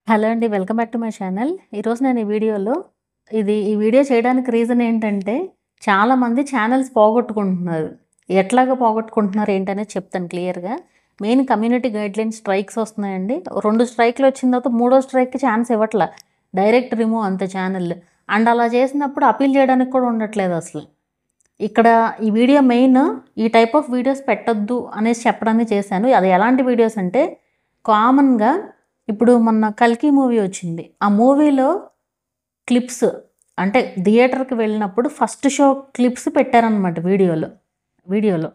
Hello అండి. Welcome back to my channel. ఈరోజు నేను ఈ వీడియో చేయడానికి రీజన్ ఏంటంటే, చాలామంది ఛానల్స్ పోగొట్టుకుంటున్నారు. ఎట్లాగా పోగొట్టుకుంటున్నారు ఏంటనేది చెప్తాను క్లియర్‌గా. మెయిన్ కమ్యూనిటీ గైడ్‌లైన్ స్ట్రైక్స్ వస్తున్నాయండి. 2 స్ట్రైక్‌లు వచ్చిన తర్వాత మూడో స్ట్రైక్‌కి ఛాన్స్ ఇవ్వట్ల. డైరెక్ట్ రిమూవ్ అంతే ఛానల్. అండ్ అలా చేసినప్పుడు అప్పీల్ చేయడానికి కూడా ఉండట్లేదు అసలు. ఇక్కడ ఈ వీడియో మెయిన్ ఈ టైప్ ఆఫ్ వీడియోస్ పెట్టొద్దు అనేసి చెప్పడానికి చేశాను. అది ఎలాంటి వీడియోస్ అంటే, కామన్‌గా ఇప్పుడు మొన్న 'కల్కి' మూవీ వచ్చింది. ఆ మూవీలో క్లిప్స్ అంటే థియేటర్‌కి వెళ్ళినప్పుడు ఫస్ట్ షో క్లిప్స్ పెట్టారనమాట వీడియోలో.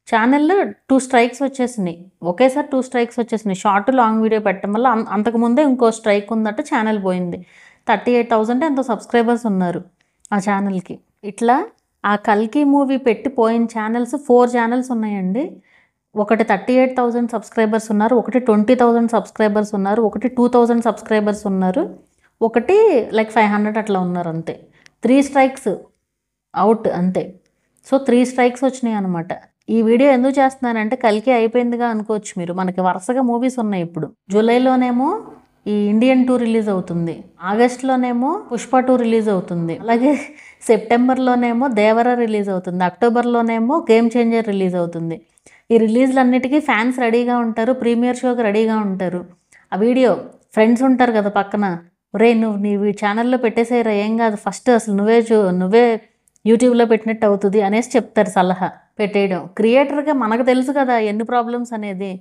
ఛానెల్‌లో 2 స్ట్రైక్స్ వచ్చేసినాయి. ఒకేసారి 2 స్ట్రైక్స్ వచ్చేసినాయి. షార్ట్, లాంగ్ వీడియో పెట్టడం వల్ల అంతకుముందే ఇంకో స్ట్రైక్ ఉందట, ఛానెల్ పోయింది. 38,000 ఎంతో సబ్స్క్రైబర్స్ ఉన్నారు ఆ ఛానల్‌కి. ఇట్లా ఆ 'కల్కి' మూవీ పెట్టి పోయిన ఛానల్స్ 4 ఛానల్స్ ఉన్నాయండి. ఒకటి 38,000 సబ్స్క్రైబర్స్ ఉన్నారు, ఒకటి 20,000 సబ్స్క్రైబర్స్ ఉన్నారు, ఒకటి 2,000 సబ్స్క్రైబర్స్ ఉన్నారు, ఒకటి లైక్ 500 అట్లా ఉన్నారు అంతే. 3 స్ట్రైక్స్ అవుట్ అంతే. సో 3 స్ట్రైక్స్ వచ్చినాయి అనమాట. ఈ వీడియో ఎందుకు చేస్తున్నానంటే, 'కల్కి' అయిపోయిందిగా అనుకోవచ్చు మీరు. మనకి వరుసగా మూవీస్ ఉన్నాయి ఇప్పుడు. జూలైలోనేమో ఈ 'ఇండియన్ 2' రిలీజ్ అవుతుంది, ఆగస్టులోనేమో 'పుష్ప 2' రిలీజ్ అవుతుంది, అలాగే సెప్టెంబర్లోనేమో 'దేవర' రిలీజ్ అవుతుంది, అక్టోబర్లోనేమో 'గేమ్ చేంజర్' రిలీజ్ అవుతుంది. ఈ రిలీజ్లన్నిటికీ ఫ్యాన్స్ రెడీగా ఉంటారు, ప్రీమియర్ షోకి రెడీగా ఉంటారు. ఆ వీడియో ఫ్రెండ్స్ ఉంటారు కదా పక్కన, ఒరేయ్ నువ్వు నీవి ఛానల్లో పెట్టేసేయరా, ఏం కాదు, ఫస్ట్ అసలు నువ్వే యూట్యూబ్లో పెట్టినట్టు అవుతుంది అనేసి చెప్తారు సలహా. పెట్టేయడం క్రియేటర్గా మనకు తెలుసు కదా ఎన్ని ప్రాబ్లమ్స్ అనేది.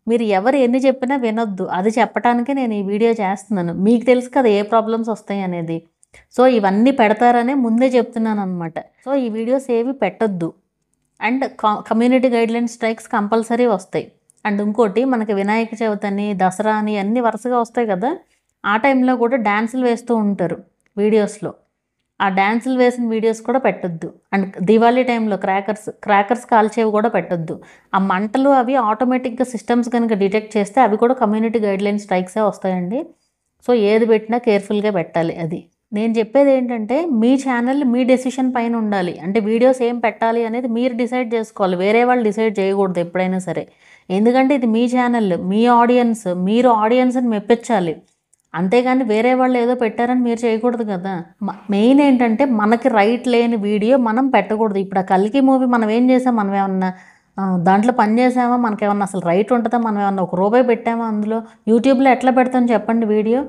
మీరు ఎవరు ఎన్ని చెప్పినా వినొద్దు. అది చెప్పడానికే నేను ఈ వీడియో చేస్తున్నాను. మీకు తెలుసు కదా ఏ ప్రాబ్లమ్స్ వస్తాయి అనేది. సో ఇవన్నీ పెడతారనే ముందే చెప్తున్నాను అనమాట. సో ఈ వీడియోస్ ఏవి పెట్టొద్దు. And community guideline strikes compulsory వస్తాయి. అండ్ ఇంకోటి, మనకి వినాయక చవితి అని, దసరా అని అన్నీ వరుసగా వస్తాయి కదా, ఆ టైంలో కూడా డ్యాన్సులు వేస్తూ ఉంటారు వీడియోస్లో. ఆ డ్యాన్సులు వేసిన వీడియోస్ కూడా పెట్టొద్దు. అండ్ దివాళీ టైంలో క్రాకర్స్ కాల్చేవి కూడా పెట్టొద్దు. ఆ మంటలు అవి ఆటోమేటిక్గా సిస్టమ్స్ కనుక డిటెక్ట్ చేస్తే అవి కూడా కమ్యూనిటీ గైడ్లైన్ స్ట్రైక్సే వస్తాయండి. సో ఏది పెట్టినా కేర్ఫుల్గా పెట్టాలి. అది నేను చెప్పేది ఏంటంటే, మీ ఛానల్ మీ డెసిషన్ పైన ఉండాలి. అంటే వీడియోస్ ఏం పెట్టాలి అనేది మీరు డిసైడ్ చేసుకోవాలి, వేరే వాళ్ళు డిసైడ్ చేయకూడదు ఎప్పుడైనా సరే. ఎందుకంటే ఇది మీ ఛానల్, మీ ఆడియన్స్, మీరు ఆడియన్స్ని మెప్పించాలి. అంతేగాని వేరే వాళ్ళు ఏదో పెట్టారని మీరు చేయకూడదు కదా. మెయిన్ ఏంటంటే, మనకి రైట్ లేని వీడియో మనం పెట్టకూడదు. ఇప్పుడు ఆ 'కల్కి' మూవీ మనం ఏం చేసాం, మనం ఏమన్నా దాంట్లో పని చేసామా, మనకేమన్నా అసలు రైట్ ఉంటుందా, మనం ఏమన్నా ₹1 పెట్టామా అందులో? యూట్యూబ్లో ఎట్లా పెడతాం చెప్పండి వీడియో?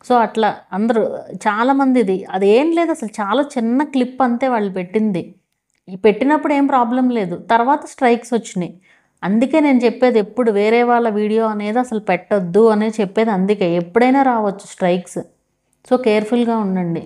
సో అట్లా అందరూ చాలామందిది అదేం లేదు, అసలు చాలా చిన్న క్లిప్ అంతే వాళ్ళు పెట్టింది. ఈ పెట్టినప్పుడు ఏం ప్రాబ్లం లేదు, తర్వాత స్ట్రైక్స్ వచ్చినాయి. అందుకే నేను చెప్పేది, ఎప్పుడు వేరే వాళ్ళ వీడియో అనేది అసలు పెట్టొద్దు అనేది చెప్పేది అందుకే. ఎప్పుడైనా రావచ్చు స్ట్రైక్స్. సో కేర్ఫుల్గా ఉండండి.